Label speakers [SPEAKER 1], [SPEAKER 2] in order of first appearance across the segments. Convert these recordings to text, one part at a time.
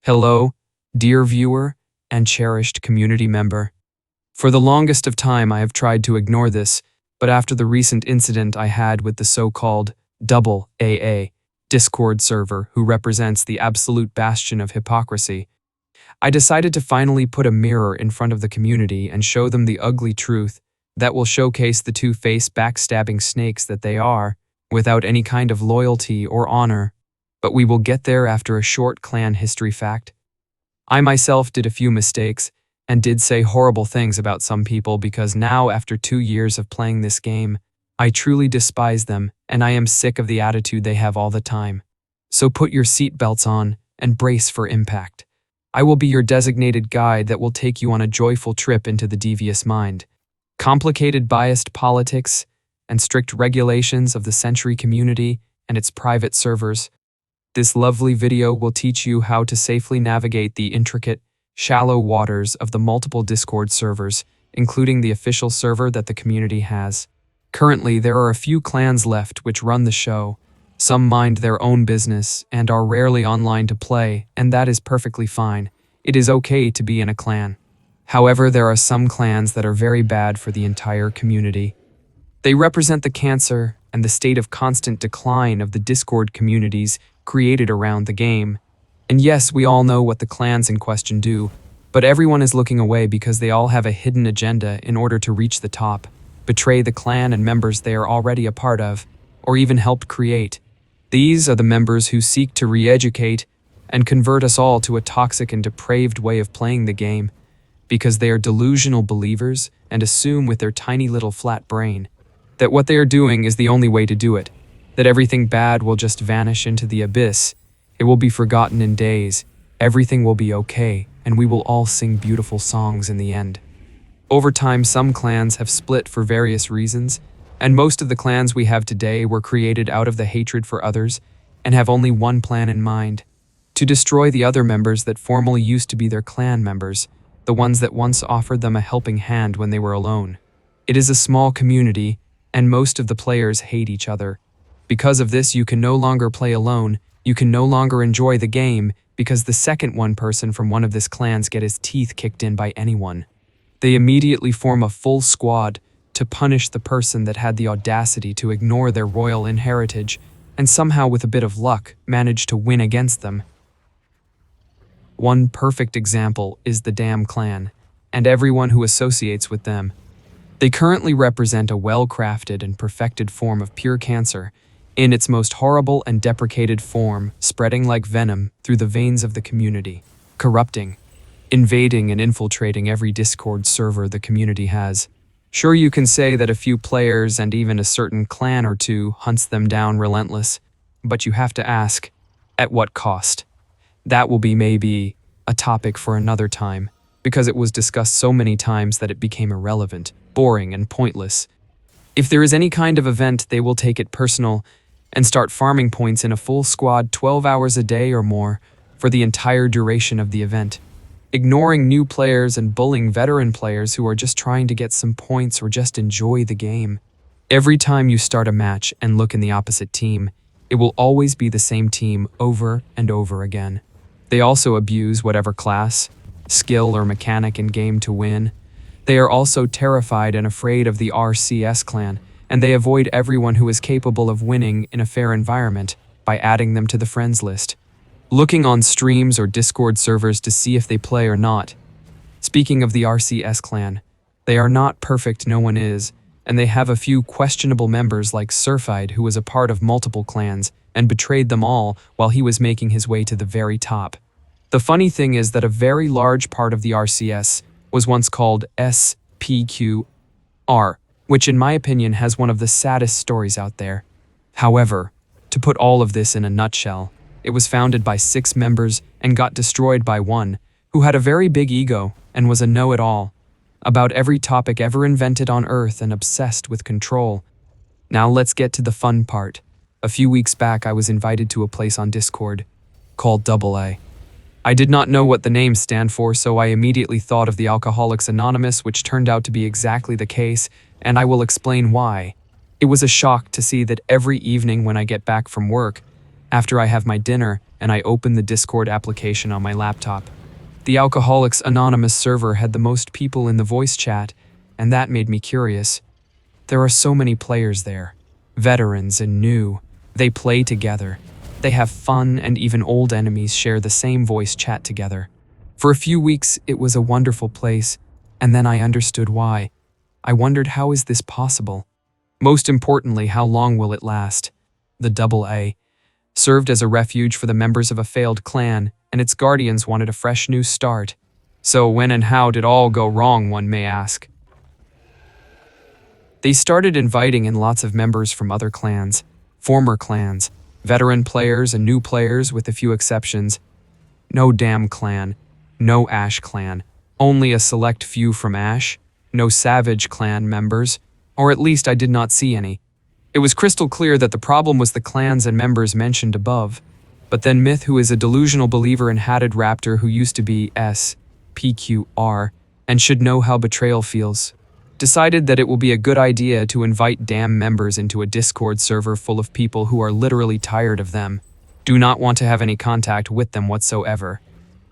[SPEAKER 1] Hello, dear viewer and cherished community member. For the longest of time I have tried to ignore this, but after the recent incident I had with the so-called double AA Discord server who represents the absolute bastion of hypocrisy, I decided to finally put a mirror in front of the community and show them the ugly truth that will showcase the two-faced backstabbing snakes that they are, without any kind of loyalty or honor. But we will get there after a short clan history fact. I myself did a few mistakes and did say horrible things about some people because now, after 2 years of playing this game, I truly despise them and I am sick of the attitude they have all the time. So put your seatbelts on and brace for impact. I will be your designated guide that will take you on a joyful trip into the devious mind. Complicated biased politics and strict regulations of the Century community and its private servers. This lovely video will teach you how to safely navigate the intricate, shallow waters of the multiple Discord servers, including the official server that the community has. Currently, there are a few clans left which run the show. Some mind their own business and are rarely online to play, and that is perfectly fine. It is okay to be in a clan. However, there are some clans that are very bad for the entire community. They represent the cancer and the state of constant decline of the Discord communities created around the game. And yes, we all know what the clans in question do, but everyone is looking away because they all have a hidden agenda in order to reach the top, betray the clan and members they are already a part of, or even helped create. These are the members who seek to re-educate and convert us all to a toxic and depraved way of playing the game, because they are delusional believers and assume with their tiny little flat brain that what they are doing is the only way to do it, that everything bad will just vanish into the abyss. It will be forgotten in days, everything will be okay, and we will all sing beautiful songs in the end. Over time, some clans have split for various reasons, and most of the clans we have today were created out of the hatred for others and have only one plan in mind: to destroy the other members that formerly used to be their clan members, the ones that once offered them a helping hand when they were alone. It is a small community, and most of the players hate each other. Because of this, you can no longer play alone, you can no longer enjoy the game, because the second one person from one of this clans get his teeth kicked in by anyone. They immediately form a full squad to punish the person that had the audacity to ignore their royal inheritage, and somehow with a bit of luck manage to win against them. One perfect example is the Damn Clan, and everyone who associates with them. They currently represent a well-crafted and perfected form of pure cancer, in its most horrible and deprecated form, spreading like venom through the veins of the community, corrupting, invading and infiltrating every Discord server the community has. Sure, you can say that a few players and even a certain clan or two hunts them down relentless, but you have to ask, at what cost? That will be maybe a topic for another time, because it was discussed so many times that it became irrelevant, boring, and pointless. If there is any kind of event, they will take it personal and start farming points in a full squad 12 hours a day or more for the entire duration of the event, ignoring new players and bullying veteran players who are just trying to get some points or just enjoy the game. Every time you start a match and look in the opposite team, it will always be the same team over and over again. They also abuse whatever class, skill, or mechanic in game to win. They are also terrified and afraid of the RCS clan, and they avoid everyone who is capable of winning in a fair environment by adding them to the friends list, looking on streams or Discord servers to see if they play or not. Speaking of the RCS clan, they are not perfect, no one is, and they have a few questionable members like Surfide, who was a part of multiple clans and betrayed them all while he was making his way to the very top. The funny thing is that a very large part of the RCS was once called SPQR, which in my opinion has one of the saddest stories out there. However, to put all of this in a nutshell, it was founded by 6 members and got destroyed by one who had a very big ego and was a know-it-all about every topic ever invented on Earth and obsessed with control. Now let's get to the fun part. A few weeks back, I was invited to a place on Discord called AA. I did not know what the names stand for, so I immediately thought of the Alcoholics Anonymous, which turned out to be exactly the case, and I will explain why. It was a shock to see that every evening when I get back from work, after I have my dinner and I opened the Discord application on my laptop. The Alcoholics Anonymous server had the most people in the voice chat, and that made me curious. There are so many players there, veterans and new. They play together. They have fun, and even old enemies share the same voice chat together. For a few weeks, it was a wonderful place, and then I understood why. I wondered, how is this possible? Most importantly, how long will it last? The AA served as a refuge for the members of a failed clan, and its guardians wanted a fresh new start. So when and how did all go wrong, one may ask? They started inviting in lots of members from other clans, former clans, veteran players and new players with a few exceptions. No Damn clan, no Ash clan, only a select few from Ash, no Savage clan members, or at least I did not see any. It was crystal clear that the problem was the clans and members mentioned above. But then Myth, who is a delusional believer in Hatted Raptor who used to be SPQR and should know how betrayal feels, decided that it will be a good idea to invite Damn members into a Discord server full of people who are literally tired of them, do not want to have any contact with them whatsoever.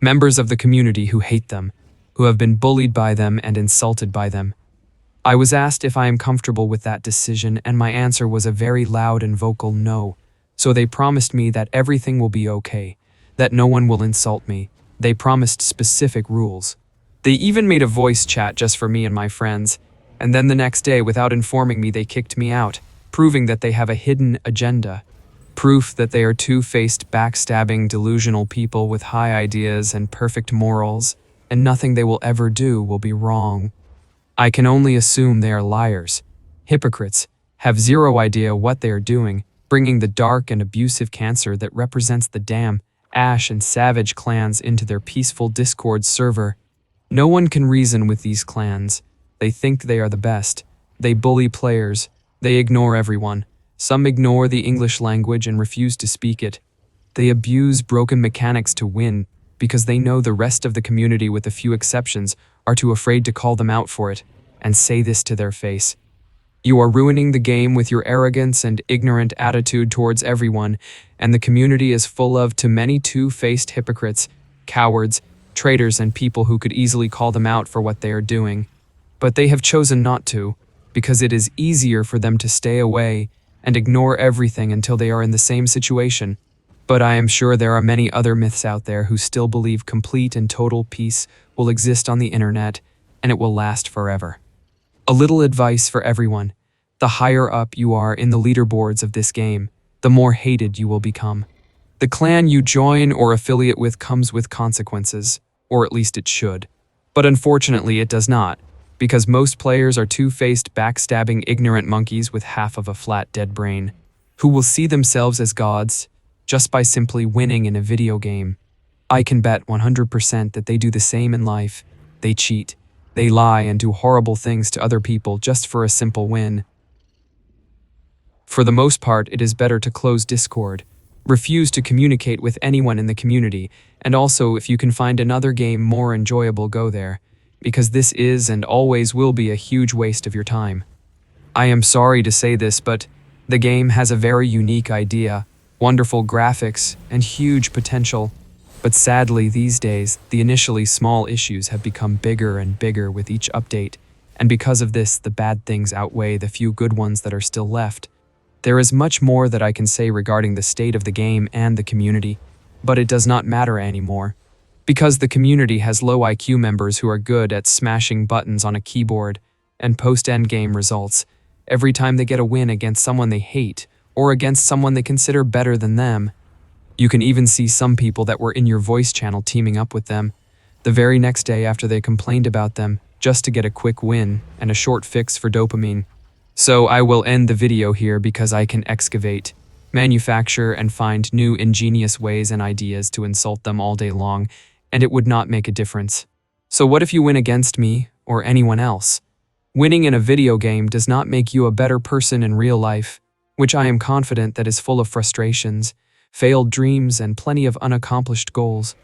[SPEAKER 1] Members of the community who hate them, who have been bullied by them and insulted by them. I was asked if I am comfortable with that decision, and my answer was a very loud and vocal no. So they promised me that everything will be okay, that no one will insult me. They promised specific rules. They even made a voice chat just for me and my friends, and then the next day, without informing me, they kicked me out, proving that they have a hidden agenda. Proof that they are two-faced, backstabbing, delusional people with high ideas and perfect morals, and nothing they will ever do will be wrong. I can only assume they are liars, hypocrites, have zero idea what they are doing, bringing the dark and abusive cancer that represents the Damn, Ash, and Savage clans into their peaceful Discord server. No one can reason with these clans. They think they are the best. They bully players. They ignore everyone. Some ignore the English language and refuse to speak it. They abuse broken mechanics to win because they know the rest of the community, with a few exceptions, are too afraid to call them out for it and say this to their face. You are ruining the game with your arrogance and ignorant attitude towards everyone, and the community is full of too many two-faced hypocrites, cowards, traitors, and people who could easily call them out for what they are doing. But they have chosen not to, because it is easier for them to stay away and ignore everything until they are in the same situation. But I am sure there are many other myths out there who still believe complete and total peace will exist on the internet, and it will last forever. A little advice for everyone. The higher up you are in the leaderboards of this game, the more hated you will become. The clan you join or affiliate with comes with consequences, or at least it should. But unfortunately it does not, because most players are two-faced, backstabbing, ignorant monkeys with half of a flat, dead brain, who will see themselves as gods just by simply winning in a video game. I can bet 100% that they do the same in life. They cheat, they lie, and do horrible things to other people just for a simple win. For the most part, it is better to close Discord, refuse to communicate with anyone in the community, and also, if you can find another game more enjoyable, go there, because this is and always will be a huge waste of your time. I am sorry to say this, but the game has a very unique idea, wonderful graphics, and huge potential. But sadly, these days, the initially small issues have become bigger and bigger with each update, and because of this, the bad things outweigh the few good ones that are still left. There is much more that I can say regarding the state of the game and the community, but it does not matter anymore. Because the community has low IQ members who are good at smashing buttons on a keyboard and post-endgame results every time they get a win against someone they hate or against someone they consider better than them. You can even see some people that were in your voice channel teaming up with them the very next day after they complained about them, just to get a quick win and a short fix for dopamine. So I will end the video here because I can excavate, manufacture, and find new ingenious ways and ideas to insult them all day long, and it would not make a difference. So what if you win against me or anyone else? Winning in a video game does not make you a better person in real life, which I am confident that is full of frustrations, failed dreams, and plenty of unaccomplished goals,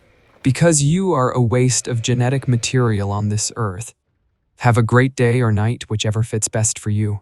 [SPEAKER 1] because you are a waste of genetic material on this earth. Have a great day or night, whichever fits best for you.